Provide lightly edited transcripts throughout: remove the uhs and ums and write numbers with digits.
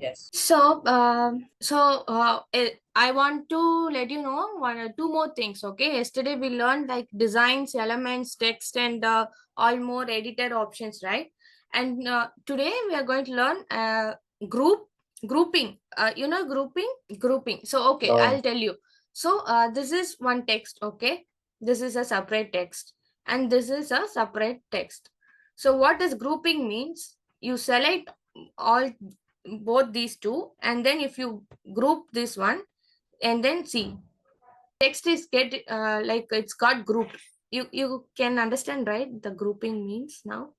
Yes. I want to let you know one or two more things. Okay, yesterday we learned like designs, elements, text, and all more edited options, right? And today we are going to learn grouping. Grouping. So okay, Oh, I'll tell you. So this is one text. Okay, this is a separate text, and this is a separate text. So what does grouping means? You select all both these two, and then if you group this one and then see text is get like it's got grouped. You can understand, right? The grouping means now.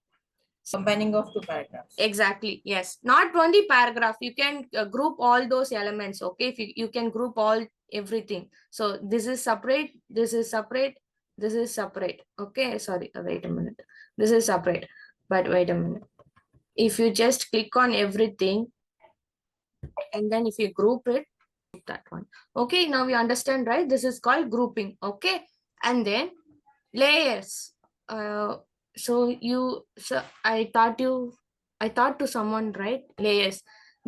combining of two paragraphs. Exactly, yes, not only paragraph, you can group all those elements. Okay, if you can group all everything. So this is separate, this is separate, this is separate. Okay, sorry, wait a minute, this is separate, but wait a minute, if you just click on everything and then if you group it, that one. Okay, now you understand, right? This is called grouping. Okay, and then layers. uh so I thought to someone, right? Layers,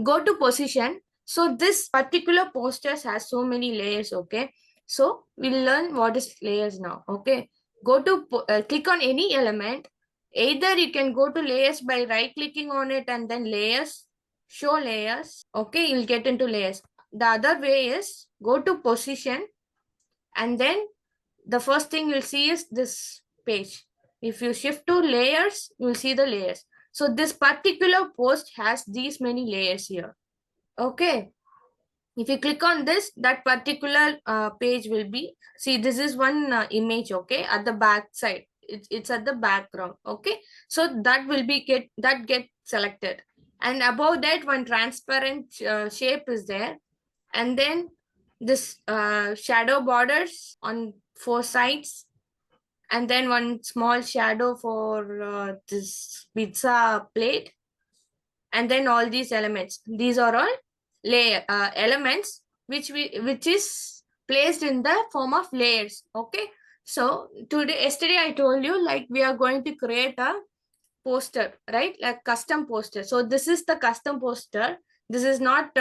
go to position. So this particular posters has so many layers. Okay, so we'll learn what is layers now. Okay, go to click on any element. Either you can go to layers by right clicking on it and then layers, show layers. Okay, you'll get into layers. The other way is go to position, and then the first thing you'll see is this page. If you shift to layers, you'll see the layers. So this particular post has these many layers here. Okay, if you click on this, that particular page will be, see, this is one image. Okay, at the back side, it's at the background. Okay, so that will be get selected, and above that one transparent shape is there, and then this shadow borders on four sides, and then one small shadow for this pizza plate, and then all these elements. These are all layer elements which is placed in the form of layers. Okay, so yesterday I told you like we are going to create a poster, right? Like custom poster. So this is the custom poster. This is not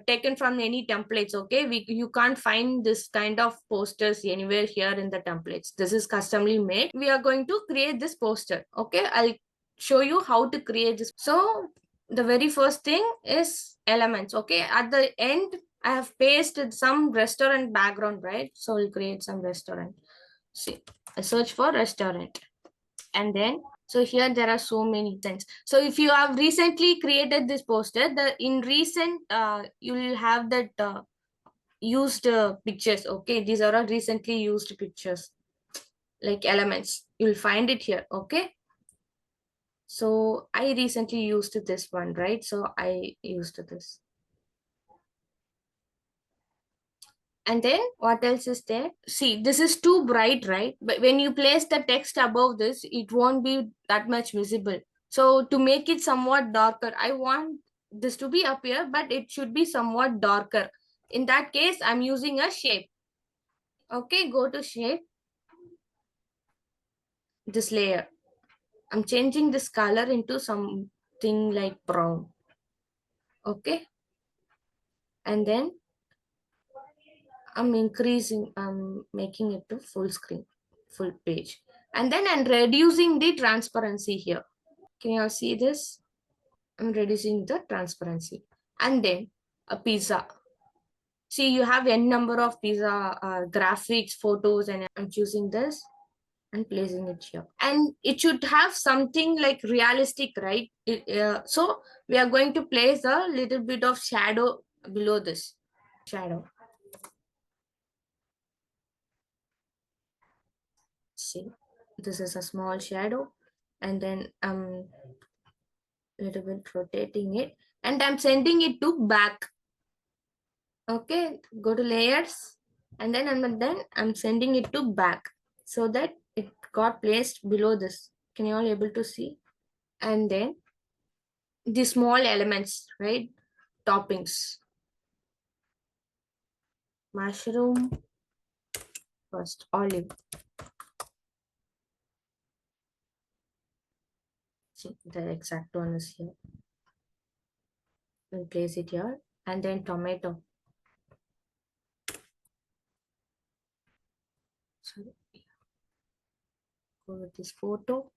taken from any templates. Okay, you can't find this kind of posters anywhere here in the templates. This is customly made. We are going to create this poster. Okay, I'll show you how to create this. So the very first thing is elements. Okay, at the end I have pasted some restaurant background, right? So we'll create some restaurant. See, I search for restaurant, and then so here there are so many things. So if you have recently created this poster, the in recent you will have that used pictures. Okay, these are all recently used pictures, like elements, you'll find it here. Okay, so I recently used this one, right? So I used this. And then what else is there? See, this is too bright, right? But when you place the text above this, it won't be that much visible. So to make it somewhat darker, I want this to be up here, but it should be somewhat darker. In that case, I'm using a shape. Okay, go to shape, this layer. I'm changing this color into something like brown. Okay, and then I'm making it to full screen, full page. And then I'm reducing the transparency here. Can you all see this? I'm reducing the transparency. And then a pizza. See, you have n number of pizza graphics, photos, and I'm choosing this and placing it here. And it should have something like realistic, right? So we are going to place a little bit of shadow below this. Shadow. See, this is a small shadow, and then I'm a little bit rotating it, and I'm sending it to back. Okay, go to layers, and then I'm sending it to back so that it got placed below this. Can you all able to see? And then the small elements, right? Toppings, mushroom, first olive. See, the exact one is here. We'll place it here. And then tomato. So go with this photo.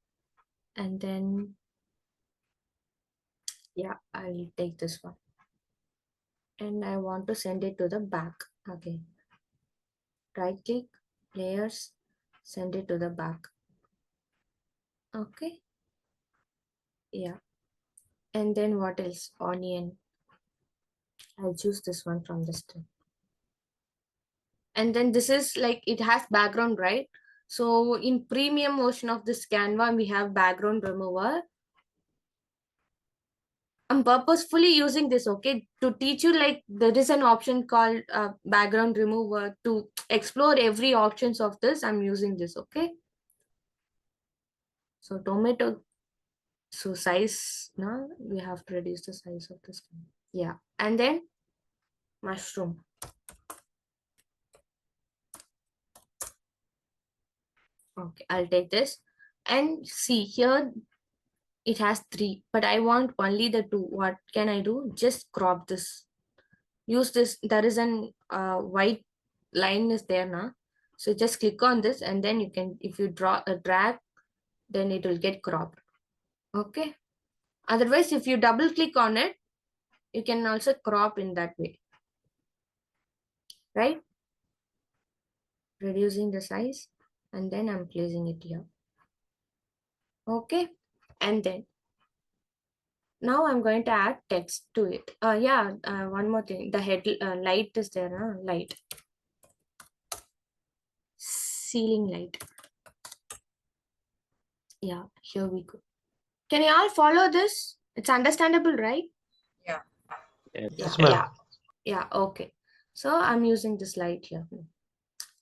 And then, yeah, I'll take this one. And I want to send it to the back. Okay. Right click, layers, send it to the back. Okay. Yeah. And then what else? Onion. I'll choose this one from the string. And then this is like, it has background, right? So in premium version of this Canva, we have background remover. I'm purposefully using this, okay, to teach you, like there is an option called background remover. To explore every options of this, I'm using this, okay? So tomato, so size, now we have to reduce the size of this. Yeah, and then mushroom. Okay, I'll take this and see here it has 3, but I want only the 2. What can I do? Just crop this. Use this. There is an white line is there now. So just click on this and then you can, if you draw a drag, then it will get cropped. Okay. Otherwise, if you double click on it, you can also crop in that way. Right? Reducing the size and then I'm placing it here. Okay. And then now I'm going to add text to it. One more thing. The head light is there, light. Ceiling light. Yeah, here we go. Can you all follow this? It's understandable, right? Yeah. Yes, Yeah. ma'am. Yeah, okay. So I'm using this light here.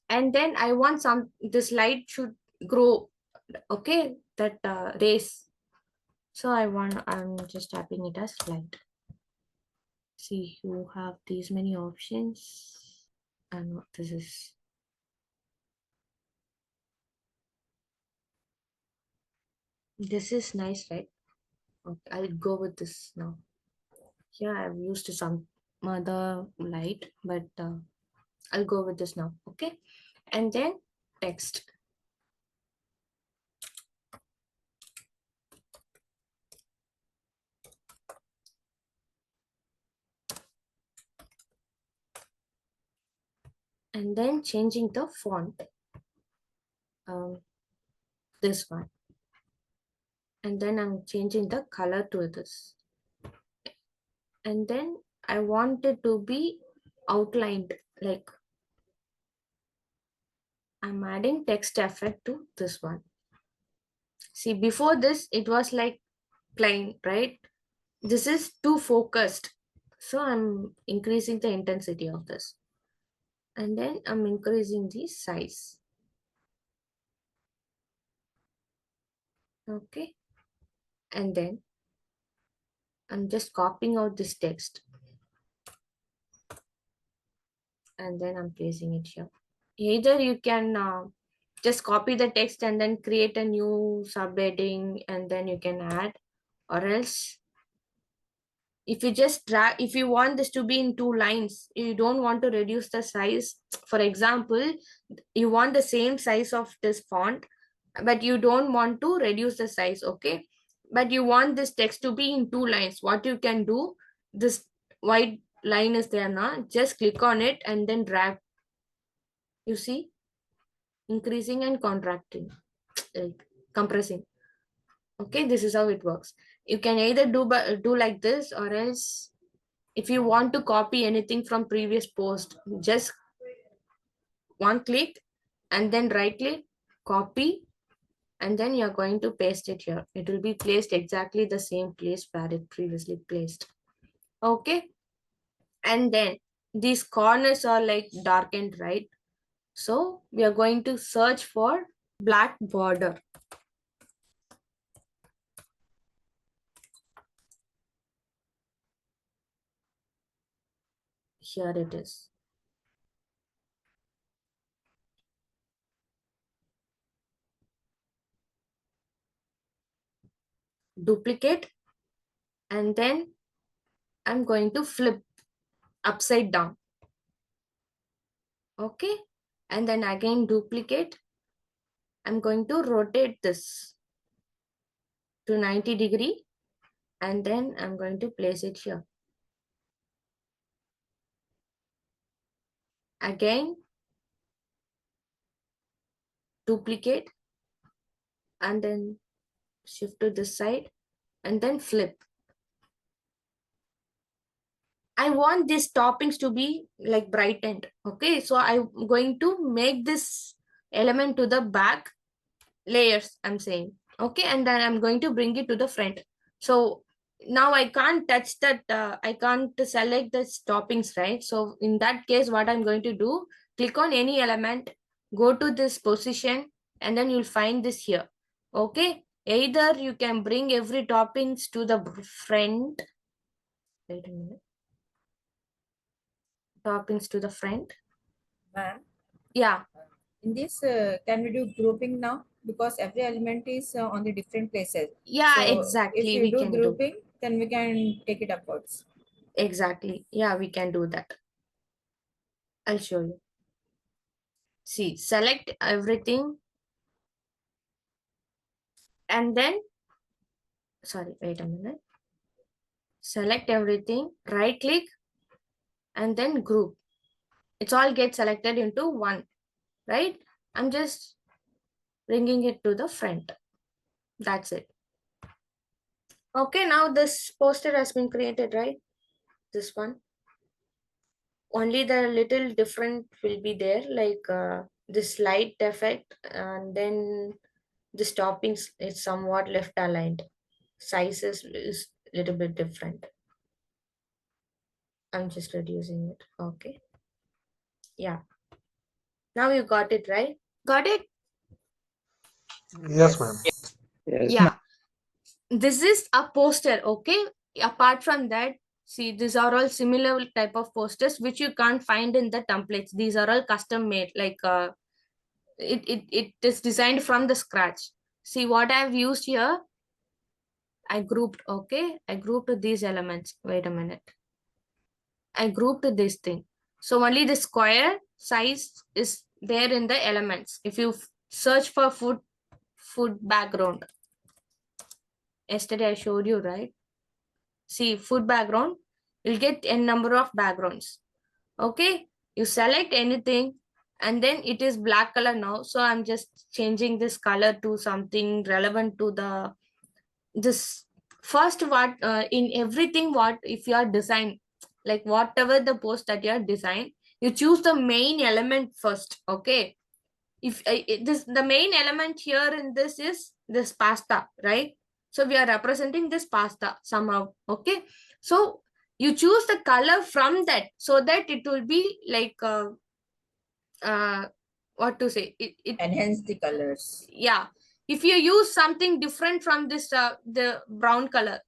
And then I want this light should grow, okay, that rays. So I'm just tapping it as light. See, you have these many options. And what this is. This is nice, right? Okay, I'll go with this now. Here I've used some other light, but I'll go with this now. Okay. And then text. And then changing the font. This one. And then I'm changing the color to this. And then I want it to be outlined, like I'm adding text effect to this one. See, before this, it was like plain, right? This is too focused. So I'm increasing the intensity of this. And then I'm increasing the size. Okay. And then I'm just copying out this text. And then I'm placing it here. Either you can just copy the text and then create a new subheading and then you can add, or else if you just drag, if you want this to be in 2 lines, you don't want to reduce the size. For example, you want the same size of this font, but you don't want to reduce the size, okay? But you want this text to be in 2 lines. What you can do, this white line is there now, just click on it and then drag. You see, increasing and contracting, like compressing. Okay, this is how it works. You can either do like this, or else if you want to copy anything from previous post, just one click and then right click, copy, and then you're going to paste it here. It will be placed exactly the same place where it previously placed. Okay. And then these corners are like darkened, right? So we are going to search for black border. Here it is. Duplicate and then I'm going to flip upside down. Okay. And then again duplicate. I'm going to rotate this to 90°. And then I'm going to place it here. Again, duplicate. And then shift to this side. And then flip. I want these toppings to be like brightened. Okay, so I'm going to make this element to the back layers, I'm saying. Okay, and then I'm going to bring it to the front. So now I can't touch that, I can't select the toppings, right? So in that case, what I'm going to do, click on any element, go to this position, and then you'll find this here. Okay, either you can bring every toppings to the front. Wait a minute. Toppings to the front. Ma'am, Yeah. in this, can we do grouping now? Because every element is on the different places. Yeah, So if exactly. you We do can do. grouping, then we can take it upwards. Exactly. Yeah, we can do that. I'll show you. See, select everything. And then, sorry, wait a minute. Select everything, right click, and then group. It's all get selected into one, right? I'm just bringing it to the front. That's it. Okay, now this poster has been created, right? This one. Only the little different will be there, like this light effect, and then the toppings is somewhat left aligned. Sizes is a little bit different. I'm just reducing it. Okay. Yeah. Now you got it, right? Got it? Yes, ma'am. Yes. Yes, Yeah. This is a poster, okay? Apart from that, see, these are all similar type of posters which you can't find in the templates. These are all custom made, like it is designed from the scratch. See what I've used here. I grouped, okay? I grouped these elements. Wait a minute. I grouped this thing. So only the square size is there in the elements. If you search for food background, yesterday I showed you, right? See, food background, you'll get a number of backgrounds. Okay, you select anything and then it is black color now. So I'm just changing this color to something relevant to the this first. What in everything, what if you are design, like whatever the post that you are design, you choose the main element first. Okay, if this the main element here in this is this pasta, right? So we are representing this pasta somehow. Okay, so you choose the color from that so that it will be like what to say, it Enhance the colors. yeah. If you use something different from this the brown color,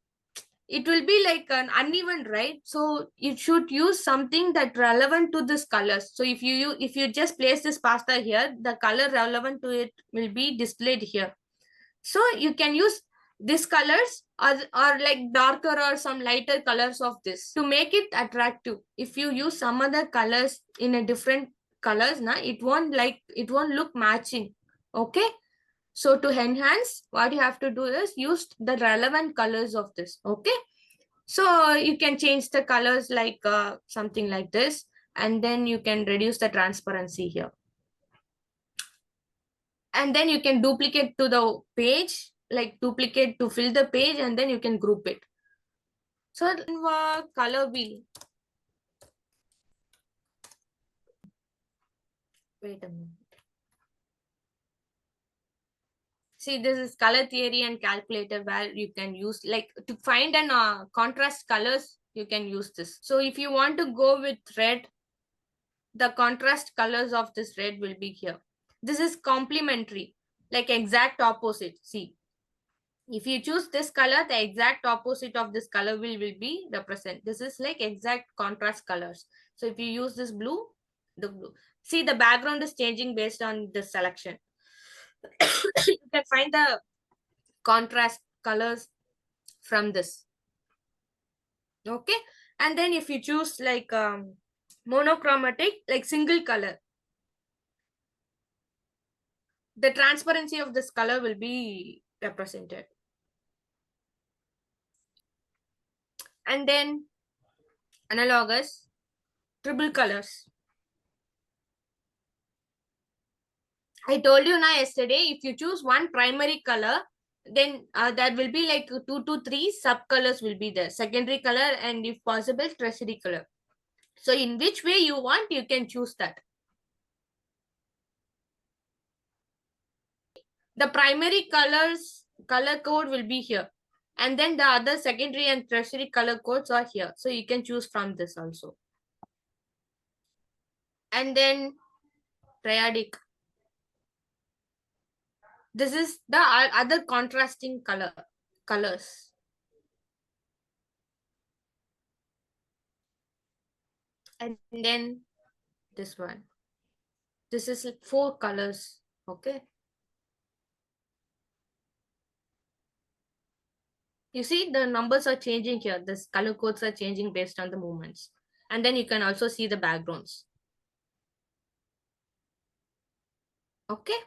it will be like an uneven, right? So you should use something that relevant to this colors. So if if you just place this pasta here, the color relevant to it will be displayed here. So you can use these colors or like darker or some lighter colors of this to make it attractive. If you use some other colors in a different colors, na, it won't look matching. Okay, so to enhance, what you have to do is use the relevant colors of this. Okay, so you can change the colors like something like this, and then you can reduce the transparency here. And then you can duplicate to the page, like duplicate to fill the page, and then you can group it. So color wheel. Wait a minute. See, this is color theory and calculator where you can use like to find an contrast colors, you can use this. So if you want to go with red, the contrast colors of this red will be here. This is complementary, like exact opposite. See, if you choose this color, the exact opposite of this color will be represent. This is like exact contrast colors. So if you use this blue, the blue. See, the background is changing based on the selection. You can find the contrast colors from this. Okay, And then if you choose like monochromatic, like single color, the transparency of this color will be represented. And then analogous, triple colors. I told you now yesterday, if you choose one primary color, then there will be like 2 to 3 sub colors will be there. Secondary color and if possible, tertiary color. So in which way you want, you can choose that. The primary color code will be here. And then the other secondary and tertiary color codes are here. So you can choose from this also. And then triadic. This is the other contrasting colors. And then this one. This is like 4 colors. Okay. You see the numbers are changing here. This color codes are changing based on the movements. And then you can also see the backgrounds. Okay.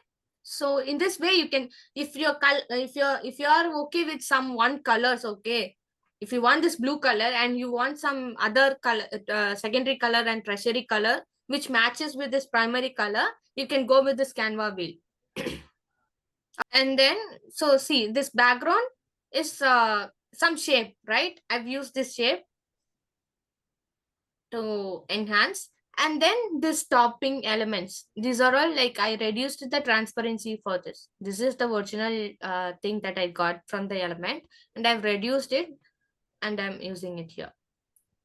So in this way, you can, if you are okay with some one colors, okay. If you want this blue color and you want some other color, secondary color and tertiary color, which matches with this primary color, you can go with this Canva wheel. And then, so see, this background is some shape, right? I've used this shape to enhance. And then this topping elements, these are all like I reduced the transparency for this. This is the original thing that I got from the element, and I've reduced it and I'm using it here.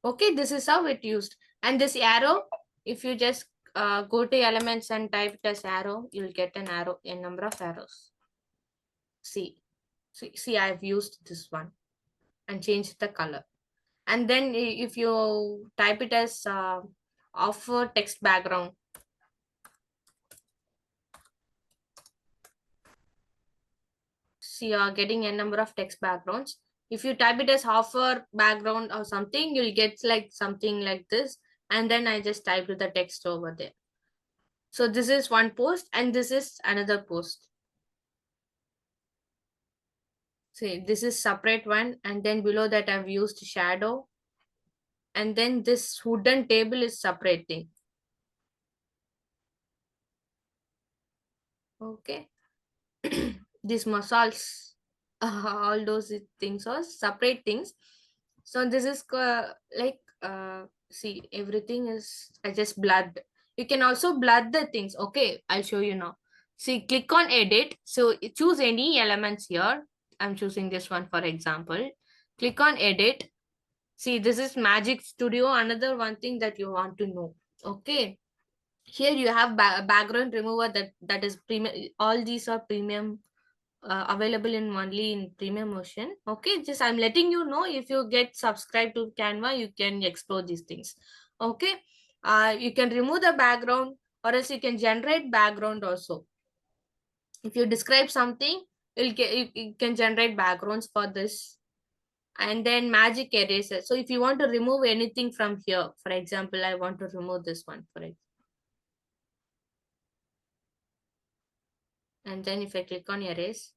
Okay, this is how it used. And this arrow, if you just go to elements and type it as arrow, you'll get an arrow, a number of arrows. See, I've used this one and changed the color. And then if you type it as offer text background, see you're getting a number of text backgrounds. If you type it as offer background or something, you'll get like something like this. And then I just typed the text over there. So this is one post and this is another post. See, this is separate one. And then below that I've used shadow. And then this wooden table is separate thing. Okay. These muscles, all those things are separate things. So this is like see, everything is, I just blurred. You can also blur the things. Okay, I'll show you now. See, click on edit. So choose any elements here. I'm choosing this one for example. Click on edit. See, this is Magic Studio, another one thing that you want to know. Okay, here you have background remover, that is premium. All these are premium, available in only in premium version. Okay, just I'm letting you know, if you get subscribed to Canva, you can explore these things. Okay, you can remove the background or else you can generate background also. If you describe something, you can generate backgrounds for this. And then magic eraser. So if you want to remove anything from here, for example, I want to remove this one for it. And then if I click on erase,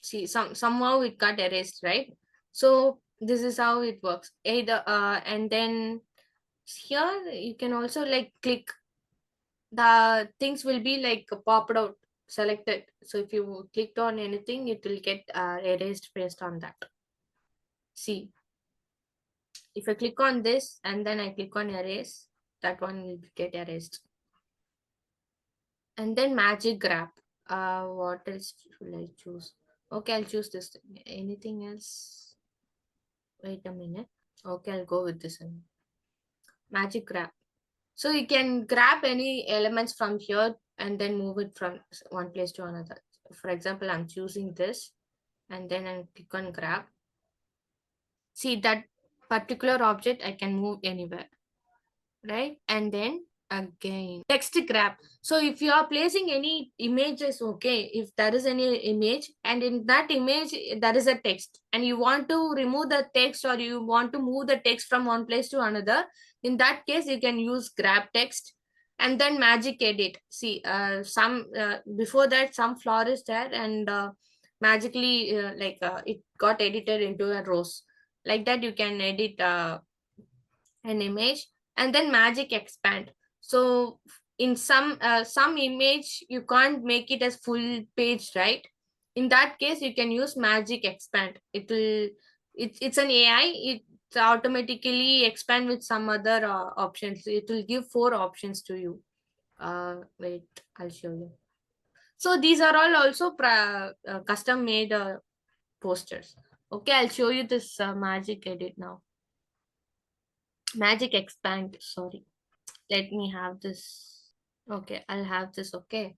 see, somehow it got erased, right? So this is how it works. Either and then here you can also like click, the things will be like popped out, selected. So if you clicked on anything, it will get erased based on that. See, if I click on this and then I click on erase, that one will get erased. And then magic grab. What else should I choose? Okay, I'll choose this. Anything else? Wait a minute. Okay, I'll go with this one. Magic grab. So you can grab any elements from here and then move it from one place to another. For example, I'm choosing this and then I click on grab. See, that particular object I can move anywhere, right? And then again text grab. So if you are placing any images, okay, if there is any image and in that image there is a text and you want to remove the text or you want to move the text from one place to another, in that case you can use grab text. And then magic edit. See, some before that some flaw is there, and magically it got edited into a rows. Like that you can edit an image. And then magic expand. So in some image you can't make it as full page, right? In that case you can use magic expand. It's an AI. It automatically expand with some other options. It will give 4 options to you. Wait, I'll show you. So these are all also custom made posters. Okay, I'll show you this magic edit now. Magic expand, sorry. Let me have this. Okay, I'll have this. Okay,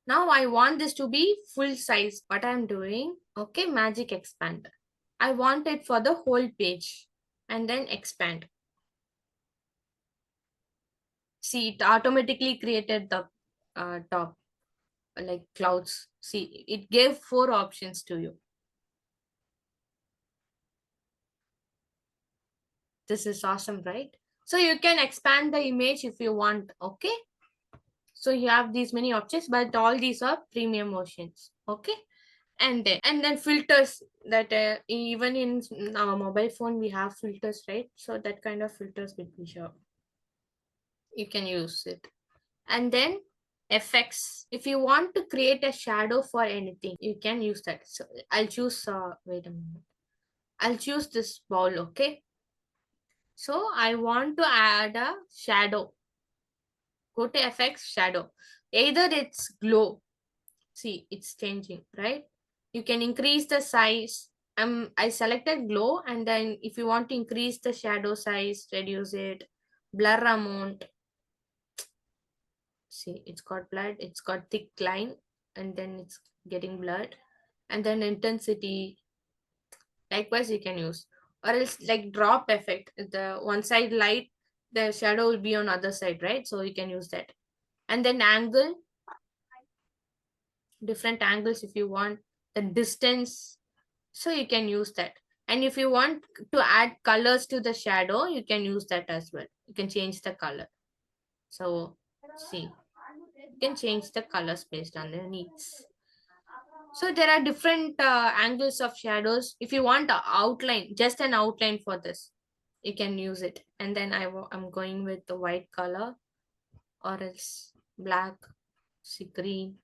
now I want this to be full size. What I'm doing, okay, magic expand. I want it for the whole page and then expand. See, it automatically created the top, like clouds. See, it gave 4 options to you. This is awesome, right? So you can expand the image if you want. Okay, so you have these many options, but all these are premium versions. Okay, and then filters, that even in our mobile phone we have filters, right? So that kind of filters will be sure you can use it. And then effects, if you want to create a shadow for anything you can use that. So I'll choose wait a minute, I'll choose this ball. Okay, so I want to add a shadow. Go to effects, shadow. Either it's glow. See, it's changing, right? You can increase the size. I selected glow, and then if you want to increase the shadow size, reduce it, blur amount. See, it's got blurred, it's got thick line, and then it's getting blurred. And then intensity, likewise you can use. Or else like drop effect, the one side light, the shadow will be on other side, right? So you can use that. And then angle, different angles if you want. The distance, so you can use that. And if you want to add colors to the shadow you can use that as well. You can change the color. So see, you can change the colors based on their needs. So there are different angles of shadows. If you want a outline, just an outline for this, you can use it. And then I'm going with the white color, or else black, see, green.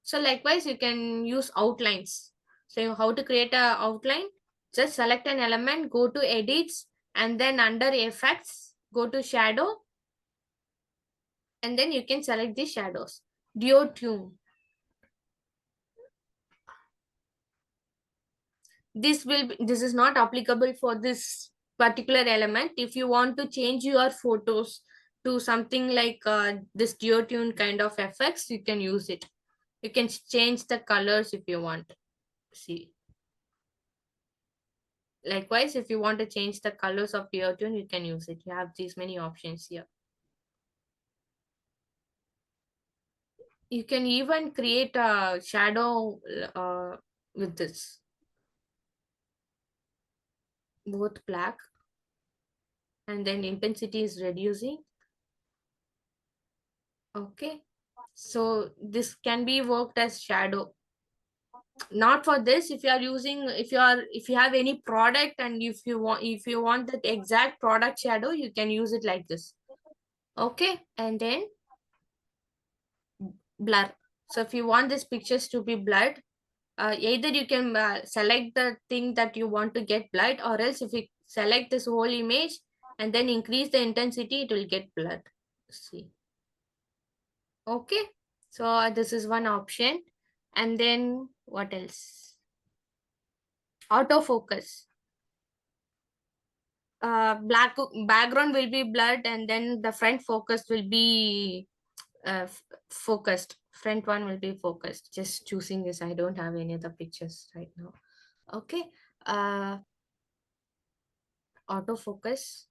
So likewise, you can use outlines. So how to create a outline? Just select an element, go to edits, and then under effects, go to shadow, and then you can select the shadows. Duotune. This is not applicable for this particular element. If you want to change your photos to something like this duotune kind of effects, you can use it. You can change the colors if you want. See. Likewise, if you want to change the colors of your tune, you can use it. You have these many options here. You can even create a shadow with this. Both black, and then intensity is reducing. Okay. So this can be worked as shadow. Not for this. If you are using, if you have any product and if you want that exact product shadow, you can use it like this. Okay. And then blur. So if you want these pictures to be blurred, either you can select the thing that you want to get blurred, or else if you select this whole image and then increase the intensity, it will get blurred. See. Okay. So this is one option. And then what else? Autofocus. Black background will be blurred, and then the front focus will be focused. Front one will be focused. Just choosing this. I don't have any other pictures right now. Okay. uh autofocus.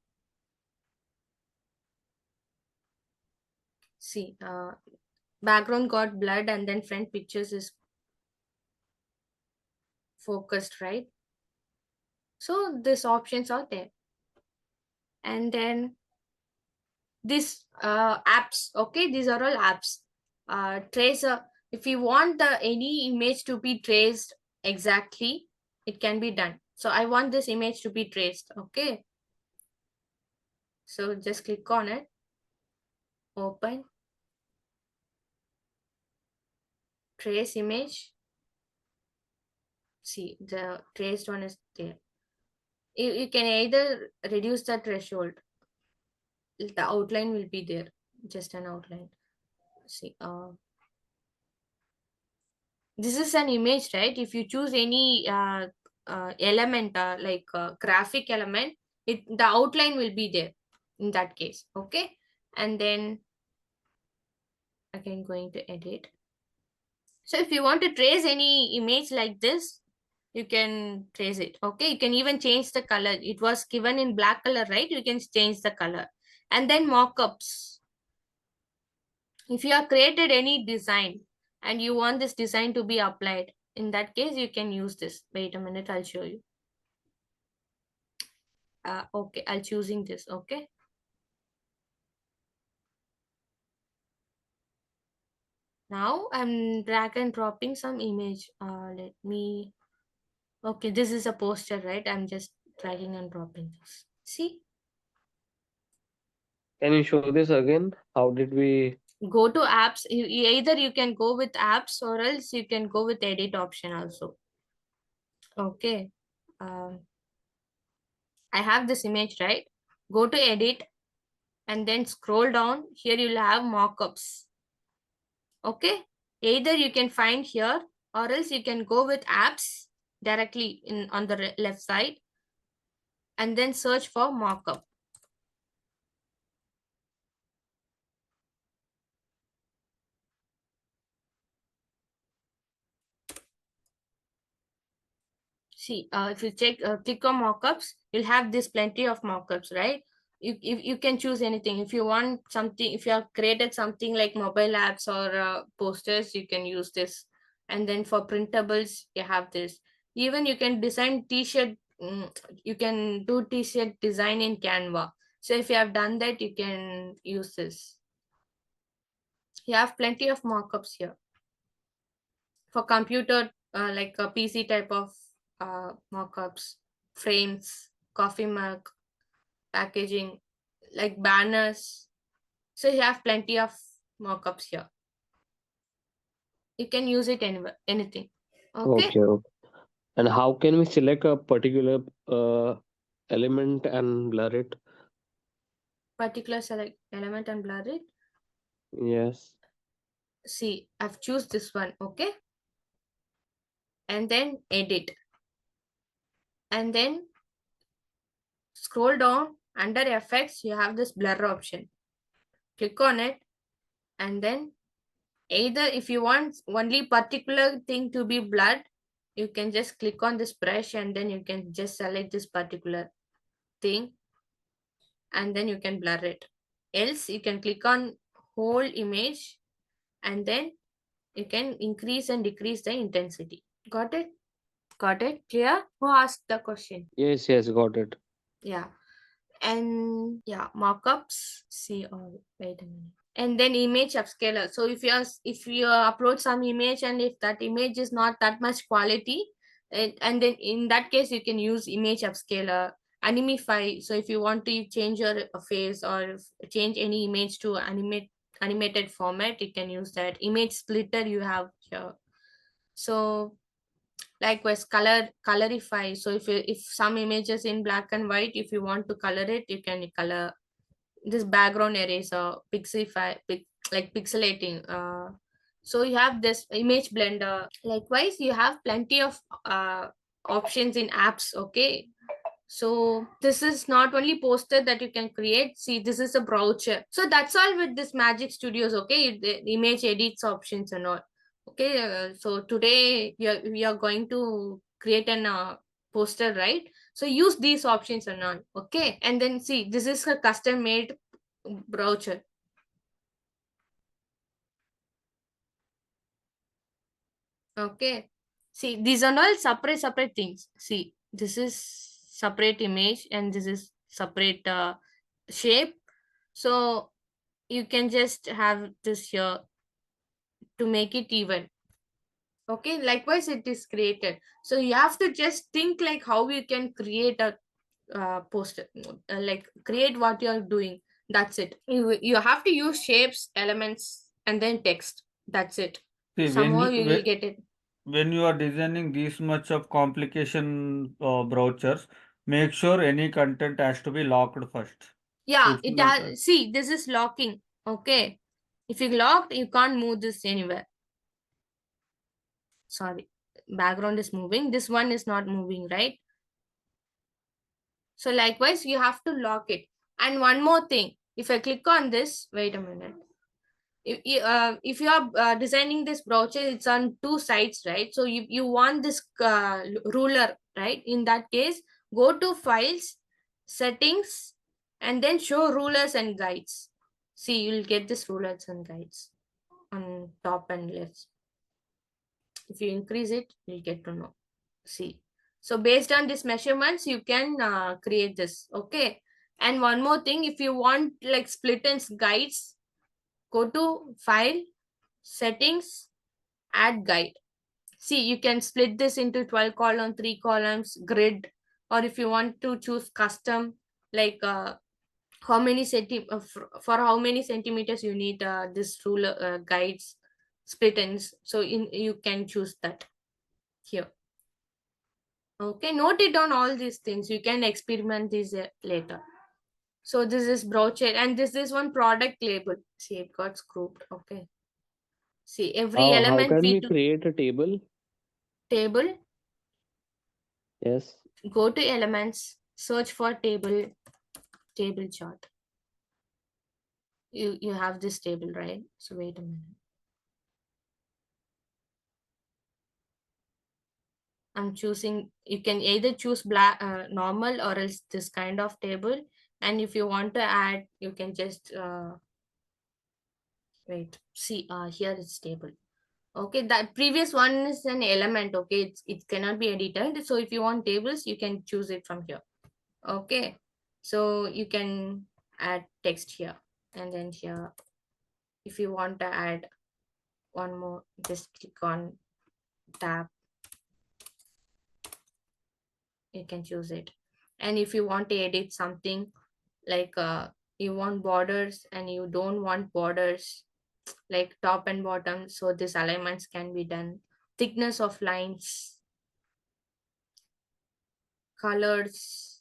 See, background got blurred and then front pictures is focused, right? So these options are there. And then these apps, okay, these are all apps. Tracer, if you want the any image to be traced exactly, it can be done. So I want this image to be traced, okay. So just click on it, open, trace image. See, the traced one is there. You can either reduce the threshold, the outline will be there, just an outline. See, this is an image, right? If you choose any element, like graphic element, the outline will be there in that case, okay. And then again going to edit. So if you want to trace any image like this, you can trace it, okay. You can even change the color. It was given in black color, right? You can change the color. And then mockups. If you have created any design and you want this design to be applied, in that case you can use this. Wait a minute, I'll show you. Okay, I'll choosing this, okay. Now I'm drag and dropping some image. Let me, okay, this is a poster, right? I'm just dragging and dropping this. See, Can you show this again? How did we? go to apps. Either you can go with apps or else you can go with edit option also. Okay. I have this image, right? Go to edit and then scroll down. Here you'll have mockups. Okay. Either you can find here or else you can go with apps directly in on the left side and then search for mockup. See, if you check, click on mockups, you'll have this plenty of mockups, right? You can choose anything. If you want something, if you have created something like mobile apps or posters, you can use this. And then for printables, you have this. Even you can design t-shirt. You can do t-shirt design in Canva. So if you have done that, you can use this. You have plenty of mockups here. For computer, like a PC type of mockups, frames, coffee mug, packaging, like banners. So you have plenty of mockups here. You can use it anywhere, anything. Okay. Okay, okay. And how can we select a particular element and blur it? Particular select element and blur it. Yes. See, I've choose this one. Okay. And then edit. And then scroll down under effects. You have this blur option. Click on it. And then either if you want only particular thing to be blurred, you can just click on this brush and then you can just select this particular thing and then you can blur it. Else you can click on whole image and then you can increase and decrease the intensity. Got it? Got it? Clear? Who asked the question? Yes, yes, got it. Yeah. And yeah, mockups. See, oh, wait a minute. And then image upscaler. So if you upload some image and if that image is not that much quality, and then in that case you can use image upscaler, animify. So if you want to change your face or change any image to animated format, you can use that. Image splitter you have here. So likewise colorify. So if some images in black and white, if you want to color it, you can color. This background eraser, pixify, like pixelating. So you have this image blender. Likewise, you have plenty of options in apps. Okay. So this is not only poster that you can create. See, this is a brochure. So that's all with this Magic Studios. Okay, the image edits options and all. Okay, so today we are going to create an poster, right? So use these options and all. Okay, and then see, this is a custom made brochure. Okay, see, these are all separate things. See, this is separate image and this is separate shape. So you can just have this here to make it even. Okay, likewise it is created. So you have to just think like how you can create a poster, like create what you're doing. That's it. You have to use shapes, elements, and then text. That's it. See, Somehow you will get it. when you are designing this much of complication brochures, make sure any content has to be locked first. Yeah, If it not, has. See, this is locking. Okay, if you locked, you can't move this anywhere. Sorry, background is moving. This one is not moving, right? So likewise, you have to lock it. And one more thing, if I click on this, wait a minute. If you are designing this brochure, it's on two sides, right? So you want this ruler, right? In that case, go to files, settings, and then show rulers and guides. See, you'll get this rulers and guides on top and left. If you increase it, you'll get to know. See, so based on these measurements, you can create this. Okay, and one more thing, if you want like split and guides, go to file, settings, add guide. See, you can split this into 12 column, 3 columns, grid, or if you want to choose custom, like how many for how many centimeters you need this ruler guides split ends. So you can choose that here. Okay, note it down all these things. You can experiment these later. So this is brochure, and this is one product label. See, it got grouped. Okay. See, every How element can we we do create a table? table. Yes. Go to elements, search for table chart. You have this table, right? So wait a minute. I'm choosing. You can either choose black normal or else this kind of table. And if you want to add, you can just wait. See, here it's table. Okay, that previous one is an element. Okay, it cannot be edited. So if you want tables, you can choose it from here. Okay, so you can add text here, and then here if you want to add one more, just click on tab, you can choose it. And if you want to edit something like you want borders and you don't want borders like top and bottom, so these alignments can be done. Thickness of lines, colors,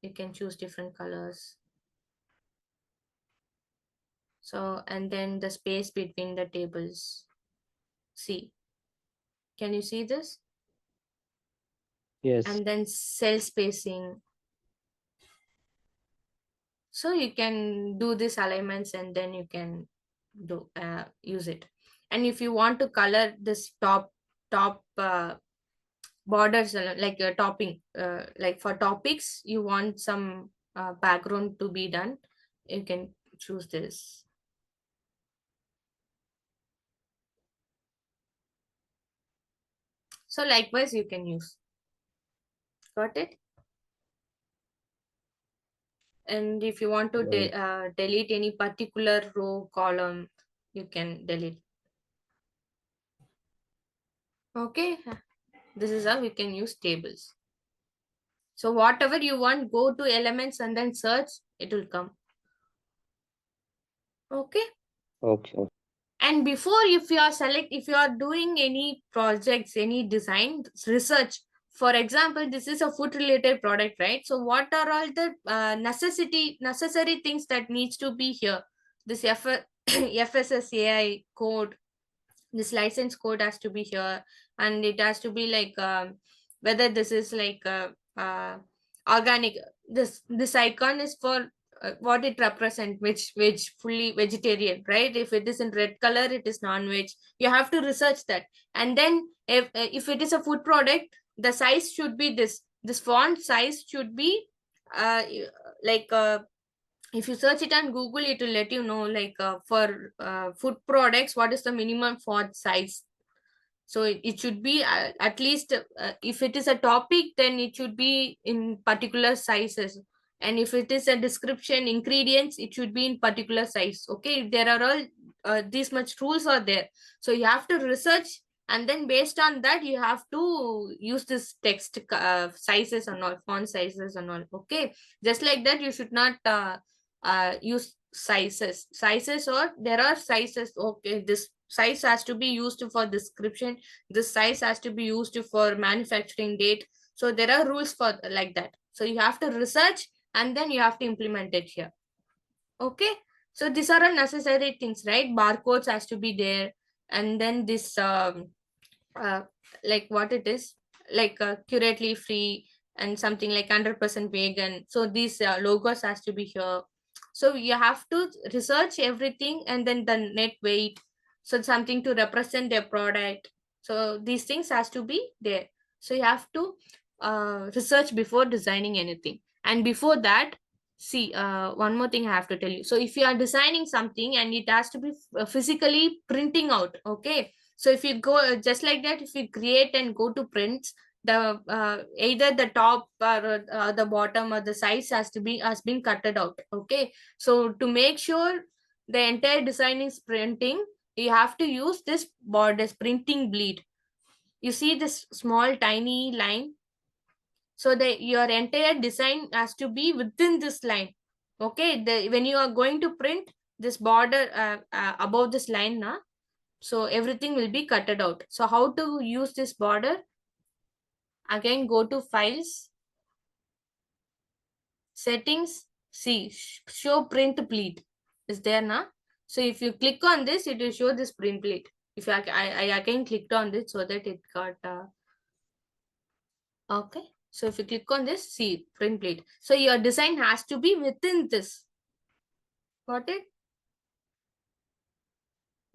you can choose different colors. So, and then the space between the tables. See, can you see this? Yes. And then cell spacing. So you can do these alignments and then you can do use it. And if you want to color this top borders like a topping, like for topics you want some background to be done, you can choose this. So likewise you can use. Got it? And if you want to Right. delete any particular row column, you can delete. Okay, this is how we can use tables. So whatever you want, go to elements and then search, it will come. Okay. Okay. And before, if you are doing any projects, any design, research. For example, this is a food related product, right? So what are all the necessary things that needs to be here? This FSSAI code, this license code has to be here, and it has to be like whether this is like organic. This icon is for what it represents, which fully vegetarian, right? If it is in red color, it is non-veg. You have to research that. And then if it is a food product, the size should be this. this font size should be if you search it on Google, it will let you know for food products, what is the minimum font size. So it should be at least if it is a topic, then it should be in particular sizes. And if it is a description, ingredients, it should be in particular size. Okay, there are all these much rules are there. So you have to research, and then based on that, you have to use this text sizes and all, font sizes and all. Okay, just like that, you should not use sizes, or there are sizes. Okay, this size has to be used for description, this size has to be used for manufacturing date. So there are rules for like that. So you have to research, and then you have to implement it here. Okay, so these are all necessary things, right? Barcodes has to be there, and then this like what it is, like curately free and something like 100% vegan. So these logos has to be here. So you have to research everything, and then the net weight, so something to represent their product. So these things has to be there. So you have to research before designing anything. And before that, see, one more thing I have to tell you. So if you are designing something and it has to be physically printing out, okay, so if you go just like that, if you create and go to prints, the either the top or the bottom or the size has been cutted out. Okay, so to make sure the entire design is printing, you have to use this borders printing bleed. You see this small tiny line, so your entire design has to be within this line. Okay, when you are going to print this border above this line now, so everything will be cutted out. So how to use this border? Again, go to files, settings, see, show print bleed is there now. So if you click on this, it will show this print bleed. If I again clicked on this so that it got okay. So if you click on this, see print bleed. So your design has to be within this. Got it?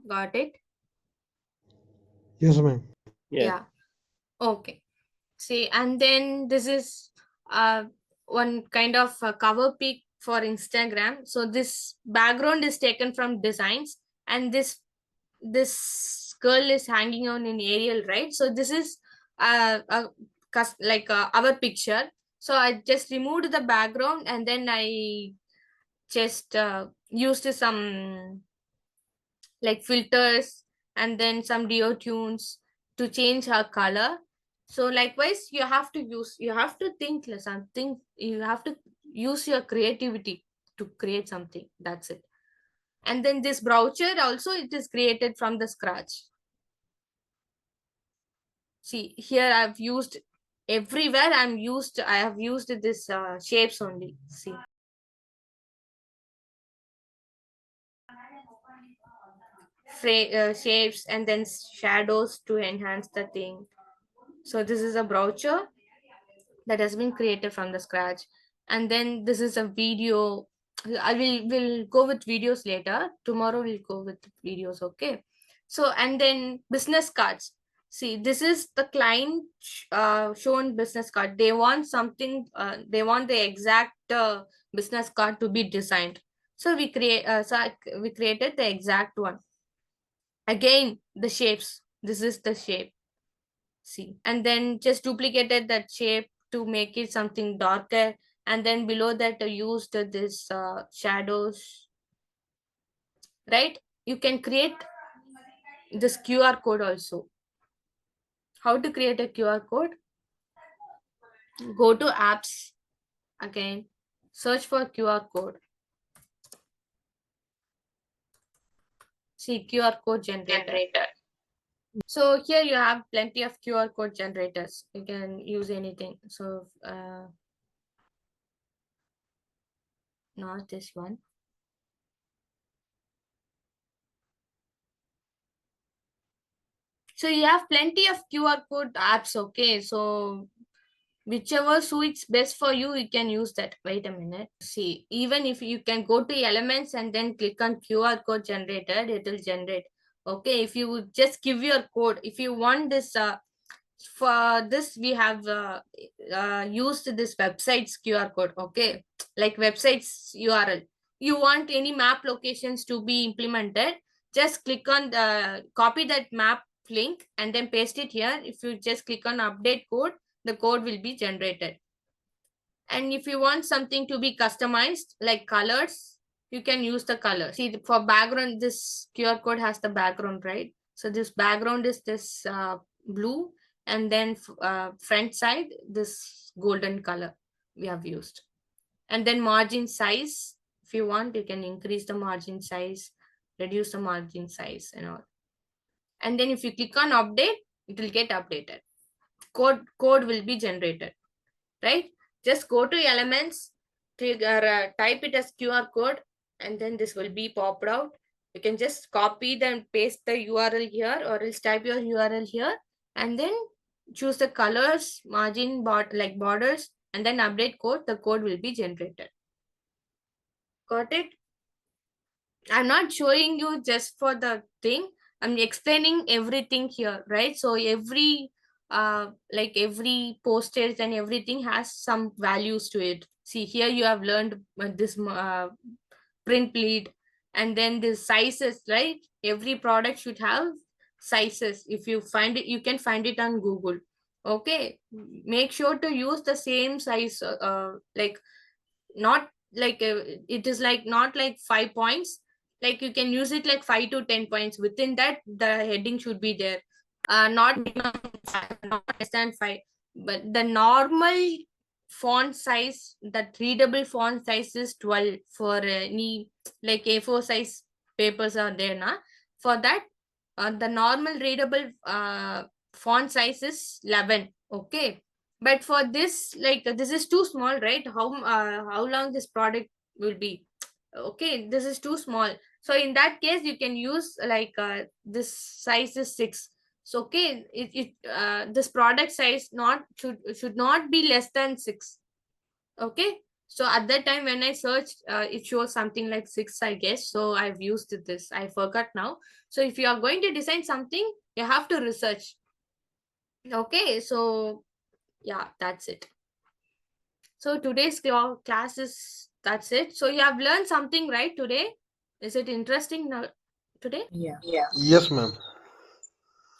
Got it? Yes, ma'am. Yeah. Okay. See, and then this is one kind of cover pic for Instagram. So this background is taken from designs, and this girl is hanging on in aerial, right? So this is our picture. So I just removed the background, and then I just used some like filters and then some Dio tunes to change her color. So likewise, you have to think something, you have to use your creativity to create something. That's it. And then this brochure also, it is created from the scratch. See, here I've used everywhere I have used this shapes only. See. Shapes and then shadows to enhance the thing. So this is a brochure that has been created from the scratch. And then this is a video. I will go with videos later. Tomorrow we'll go with videos. Okay. So, and then business cards. See, this is the client shown business card. They want something, they want the exact business card to be designed. So we created the exact one. Again, the shapes. This is the shape. See, and then just duplicated that shape to make it something darker, and then below that I used this shadows, right? You can create this QR code also. How to create a QR code? Go to apps, again, search for QR code. See, QR code generator. So here you have plenty of QR code generators. You can use anything. So not this one. So you have plenty of QR code apps. Okay, so whichever suits best for you, you can use that. Wait a minute. See, even if you can go to elements and then click on QR code generator, it will generate. Okay, if you just give your code, if you want this For this, we have used this website's QR code. Okay, like website's URL. You want any map locations to be implemented, just click on the copy that map link and then paste it here. If you just click on update code, the code will be generated. And if you want something to be customized like colors, you can use the color. See, for background, this QR code has the background, right? So this background is this blue, and then front side, this golden color we have used. And then margin size, if you want, you can increase the margin size, reduce the margin size and all. And then if you click on update, it will get updated. Code will be generated, right? Just go to elements, type it as QR code, and then this will be popped out. You can just copy then paste the URL here, or else type your URL here, and then choose the colors, margin, like borders, and then update code. The code will be generated. Got it? I'm not showing you just for the thing. I'm explaining everything here, right? So every like every postage and everything has some values to it. See, here you have learned this print lead, and then the sizes, right? Every product should have sizes. If you find it, you can find it on Google. Okay, make sure to use the same size, like not like it is like not like 5 points, like you can use it like 5 to 10 points. Within that, the heading should be there, not not less than 5. But the normal font size, that readable font size is 12 for any like A4 size papers are there na. For that, the normal readable font size is 11. Okay, but for this, like this is too small, right? How long this product will be? Okay, this is too small. So in that case, you can use like this size is 6. So okay, this product size not should not be less than 6. Okay, so at that time when I searched, it shows something like 6, I guess. So I've used this. I forgot now. So if you are going to design something, you have to research. Okay, so yeah, that's it. So today's class is, that's it. So you have learned something, right, today? Is it interesting now today? Yeah. Yes, ma'am.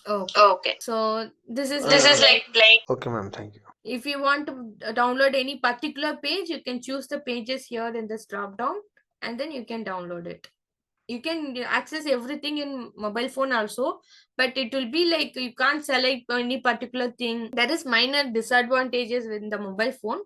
Okay. So this is like. Okay, ma'am. Thank you. if you want to download any particular page, you can choose the pages here in this drop down, and then you can download it. You can access everything in mobile phone also, but it will be like you can't select any particular thing. There is minor disadvantages in the mobile phone,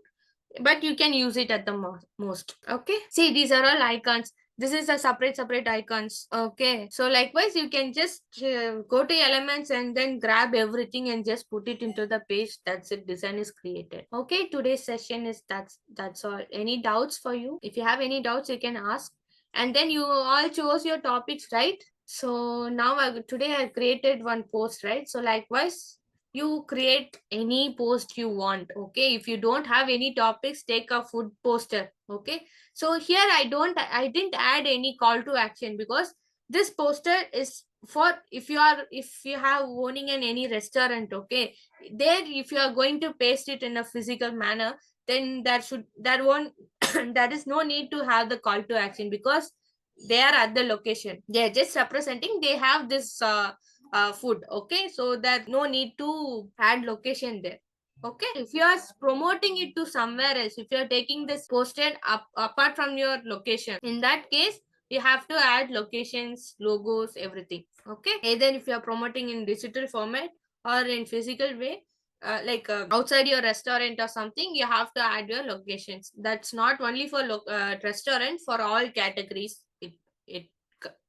but you can use it at the most. Okay, see, these are all icons. This is a separate icons. Okay, so likewise you can just go to elements and then grab everything and just put it into the page. That's it, design is created. Okay, today's session is that's all. Any doubts for you? If you have any doubts, you can ask. And then you all chose your topics, right? So now today I created one post, right? So likewise you create any post you want. Okay, if you don't have any topics, take a food poster. Okay, so here I didn't add any call to action, because this poster is for if you have owning in any restaurant. Okay, there if you are going to paste it in a physical manner, then that won't there is no need to have the call to action, because they are at the location, they are just representing they have this food. Okay, so that no need to add location there. Okay, if you are promoting it to somewhere else, if you are taking this posted up apart from your location, in that case you have to add locations, logos, everything. Okay, either if you are promoting in digital format or in physical way, outside your restaurant or something, you have to add your locations. That's not only for restaurant, for all categories it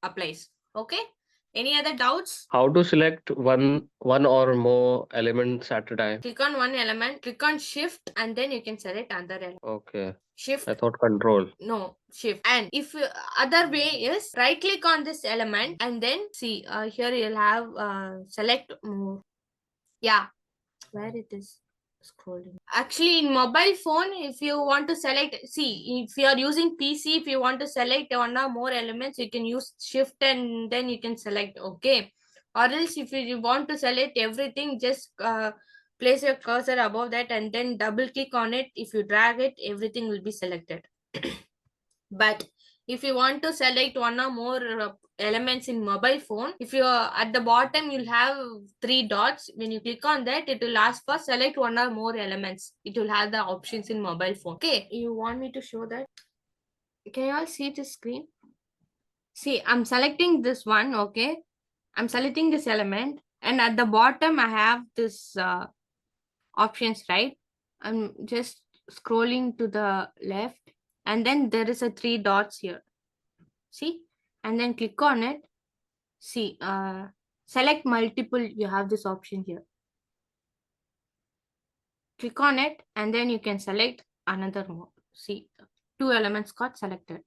applies. Okay, any other doubts? How to select one or more elements at a time? Click on one element, click on shift, and then you can select another element. Okay. Shift. I thought control. No, shift. And if other way is right click on this element, and then see here you'll have select more. Yeah, where it is scrolling. Actually, in mobile phone, if you want to select, see, if you are using PC, if you want to select one or more elements, you can use shift and then you can select. Okay, or else if you want to select everything, just place your cursor above that and then double click on it. If you drag it, everything will be selected. But if you want to select one or more elements in mobile phone, if you are at the bottom, you'll have 3 dots. When you click on that, it will ask for select one or more elements. It will have the options in mobile phone. Okay, you want me to show that? Can you all see the screen? See, I'm selecting this one. Okay, I'm selecting this element, and at the bottom I have this options, right? I'm just scrolling to the left, and then there is a 3 dots here. See, and then click on it. See, select multiple. You have this option here. Click on it, and then you can select another more. See, 2 elements got selected.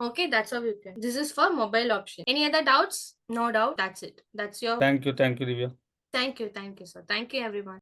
Okay, that's how you can. This is for mobile option. Any other doubts? No doubt. That's it. That's your. Thank you, Divya. Thank you, sir. Thank you, everyone.